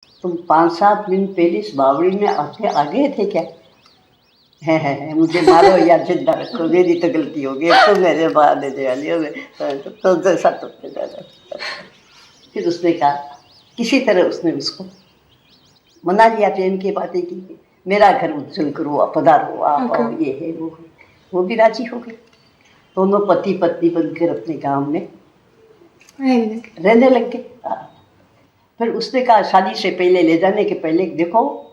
तुम 5-7 दिन पहले इस बावड़ी में आ गए थे क्या? है, मुझे मारो या जिंदा रखो, मेरी तो गलती हो गई, तो मेरे बाद देने वाली हो गई, तो जैसा तो फिर उसने कहा, किसी तरह उसने उसको मना लिया, प्रेम की बातें की, मेरा घर उज्जवल करो, पधारो, आप आओ, ये है वो भी राजी हो गए। दोनों पति पत्नी बनकर अपने गांव में रहने लग गए। फिर उसने कहा, शादी से पहले, ले जाने के पहले, देखो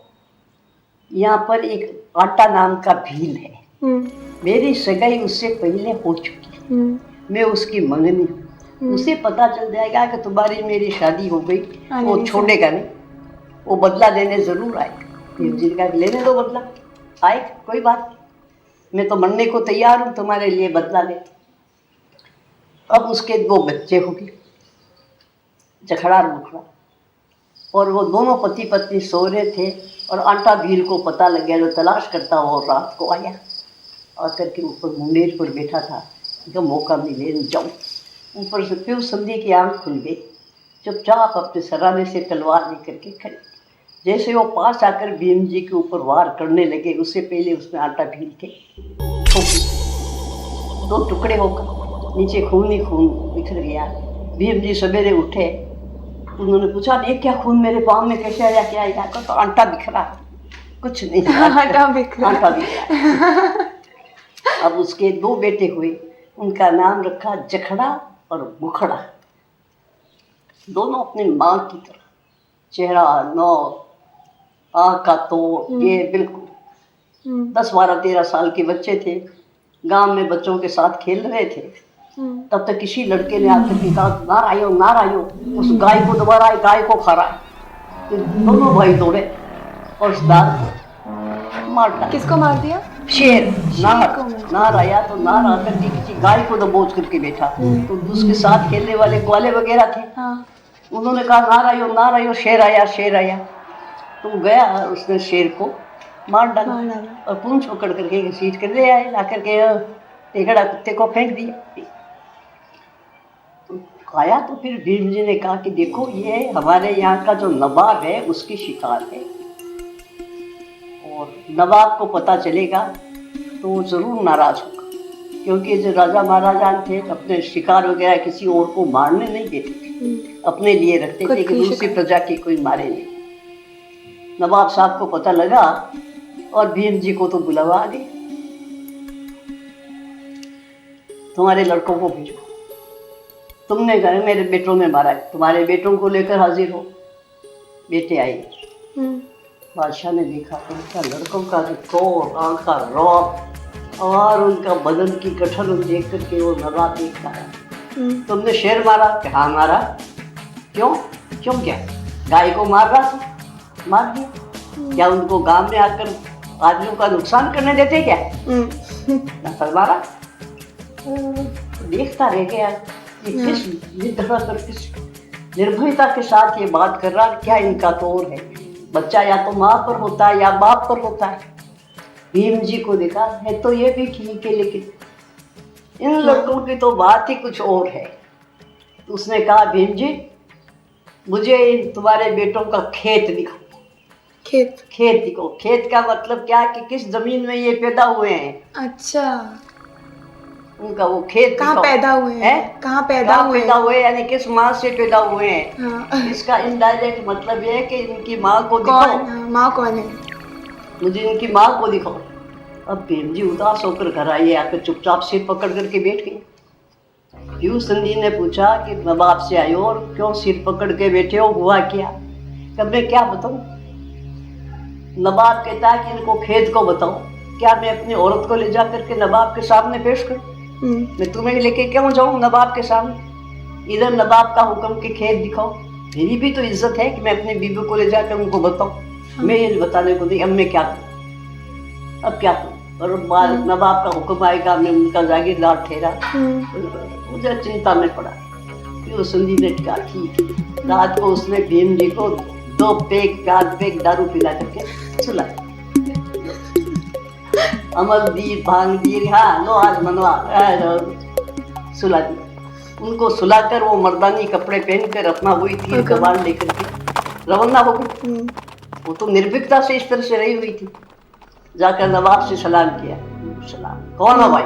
यहाँ पर एक आटा नाम का भील है, मेरी सगाई उससे पहले हो चुकी है, मैं उसकी मंगनी हूँ, उसे पता चल जाएगा कि तुम्हारी मेरी शादी हो गई, वो छोड़ेगा नहीं, वो बदला लेने जरूर आएगा। जिनका लेने दो बदला, आए कोई बात, मैं तो मरने को तैयार हूँ तुम्हारे लिए, बदला ले। अब उसके 2 बच्चे हो गए, जखड़ा और मुखड़ा, और वो दोनों पति पत्नी सो रहे थे, और आटा भील को पता लग गया, जो तलाश करता हुआ रात को आया, आकर के ऊपर मुंडेर पर बैठा था, जो मौका मिले जाऊँ। ऊपर से फिर संधि की आंख खुल गई, चुपचाप अपने सराने से तलवार लेकर के खड़े। जैसे वो पास आकर भीम जी के ऊपर वार करने लगे, उससे पहले उसने आटा भील के 2 टुकड़े होकर नीचे खून ही खून बिखर गया। भीम जी सवेरे उठे, उन्होंने पूछा, ये क्या खून मेरे पाँव में कैसे आया, क्या आया? तो आटा बिखरा, कुछ नहीं, आटा बिखरा। अब उसके 2 बेटे हुए, उनका नाम रखा जखड़ा और मुखड़ा। दोनों अपनी माँ की तरह, चेहरा, नौ, आँख का तोड़, ये बिल्कुल 10, 12, 13 साल के बच्चे थे। गांव में बच्चों के साथ खेल रहे थे, तब तक किसी लड़के ने आकर के कहा, नार आयो, उस गाय को दोबारा, गाय को खा रहा है। तो दोनों भाई दौड़े और उस दाद को मार डाला। किसको मार दिया? शेर। नार आया तो नार आकर के किसी गाय को दबोच करके बैठा। तो उसके साथ खेलने वाले ग्वाले वगैरह थे, उन्होंने कहा, नार आयो, शेर आया। तो गया, उसने शेर को मार डाला और पूंछ पकड़ करके घसीट कर ले आए, ला करके टेकड़ा कुत्ते को फेंक दिया। खाया तो फिर भीम जी ने कहा कि देखो, ये हमारे यहाँ का जो नवाब है उसकी शिकार है, और नवाब को पता चलेगा तो वो जरूर नाराज होगा, क्योंकि जो राजा महाराजा थे अपने शिकार वगैरह किसी और को मारने नहीं देते थे, अपने लिए रखते थे कि दूसरी प्रजा की कोई मारे नहीं। नवाब साहब को पता लगा और भीम जी को तो बुलावा आ गई, तुम्हारे लड़कों को भेजो, तुमने कहा मेरे बेटों ने मारा है, तुम्हारे बेटों को लेकर हाजिर हो। बेटे आए, बादशाह ने देखा तो उनका लड़कों का कोर, आँख का रौब और उनका बदन की गठन देख करके वो नवाब देखता है, तुमने शेर मारा? हाँ मारा। क्यों? क्या गाय को मार रहा था? मार दिया। क्या उनको गांव में आकर आदमियों का नुकसान करने देते क्या? नफल मारा। देखता रह गया, किस निर्भयता के साथ ये बात कर रहा, क्या इनका तौर है? बच्चा या तो माँ पर होता है या बाप पर होता है। भीम जी को देखा है तो ये भी ठीक है, लेकिन इन लड़कों की तो बात ही कुछ और है। तो उसने कहा, भीम जी मुझे तुम्हारे बेटों का खेत दिखाओ। खेत दिखाओ। खेत का मतलब क्या कि किस जमीन में ये पैदा हुए हैं। अच्छा, उनका वो खेत कहाँ पैदा हुए हैं? कहाँ पैदा हुए यानी किस माँ से पैदा हुए हैं। हाँ। इसका इनडायरेक्ट मतलब ये है कि इनकी माँ को दिखाओ। माँ कौन है? मुझे इनकी माँ को दिखाओ। अब भीम जी उदास होकर घर आए, आकर चुपचाप सिर पकड़ करके बैठ गए। यूं संधि ने पूछा कि नवाब से आयो और क्यों सिर पकड़ के बैठे हो, हुआ क्या? कब मैं क्या बताऊं? नवाब कहता है कि इनको खेत को बताओ। क्या मैं अपनी औरत को ले जा करके नवाब के सामने पेश करूं? मैं तुम्हें लेके क्यों जाऊं नवाब के सामने? इधर नवाब का हुक्म के खेत दिखाओ। मेरी भी तो इज्जत है कि मैं अपने बीबी को ले जाकर उनको बताऊं। मैं ये बताने को नहीं, अब मैं क्या करूं? अब क्या करूं? और बाद नवाब का हुक्म आएगा, मैं उनका जागीरदार ठहरा। मुझे चिंता में पड़ा। फिर संधि ने कहा ठीक है। रात को उसने भीम जी को 2 पैक दारू पिला करके सुलाया। अमलदीर, भांगदीर, हाँ लो आज मनवा, सुला दिया। उनको सुलाकर वो मर्दानी कपड़े पहनकर अपना वही तीर कमान लेकर के रवाना हो गई। वो तो निर्भीकता से इस तरह से रही हुई थी। जाकर नवाब से सलाम किया। सलाम, कौन हो भाई?